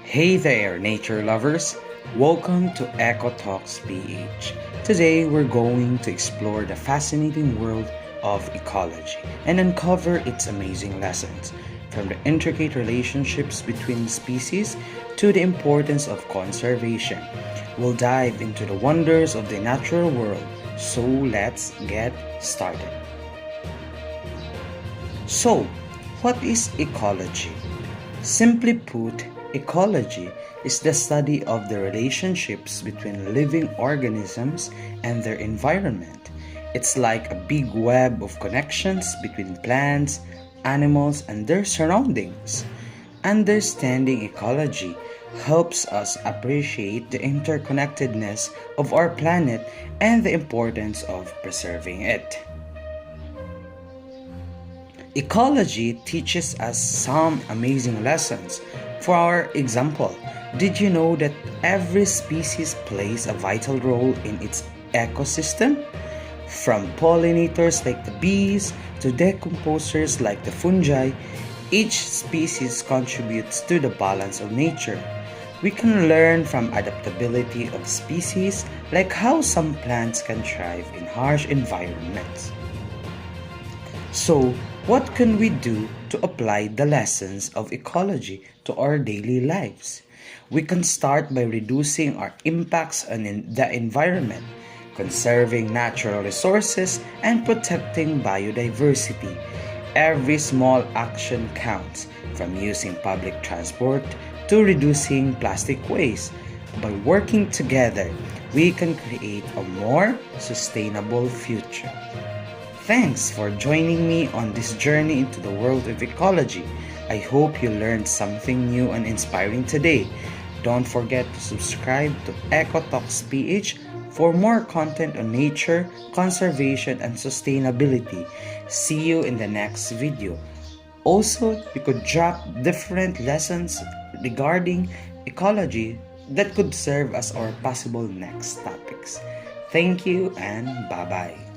Hey there, nature lovers! Welcome to Eco Talks PH. Today we're going to explore the fascinating world of ecology and uncover its amazing lessons, from the intricate relationships between species to the importance of conservation. We'll dive into the wonders of the natural world, so let's get started. So, what is ecology? Simply put, ecology is the study of the relationships between living organisms and their environment. It's like a big web of connections between plants, animals, and their surroundings. Understanding ecology helps us appreciate the interconnectedness of our planet and the importance of preserving it. Ecology teaches us some amazing lessons. For example, did you know that every species plays a vital role in its ecosystem? From pollinators like the bees to decomposers like the fungi, each species contributes to the balance of nature. We can learn from adaptability of species, like how some plants can thrive in harsh environments. So, what can we do to apply the lessons of ecology to our daily lives? We can start by reducing our impacts on the environment, conserving natural resources, and protecting biodiversity. Every small action counts, from using public transport to reducing plastic waste. By working together, we can create a more sustainable future. Thanks for joining me on this journey into the world of ecology. I hope you learned something new and inspiring today. Don't forget to subscribe to EcoTalks PH for more content on nature, conservation, and sustainability. See you in the next video. Also, you could drop different lessons regarding ecology that could serve as our possible next topics. Thank you and bye-bye.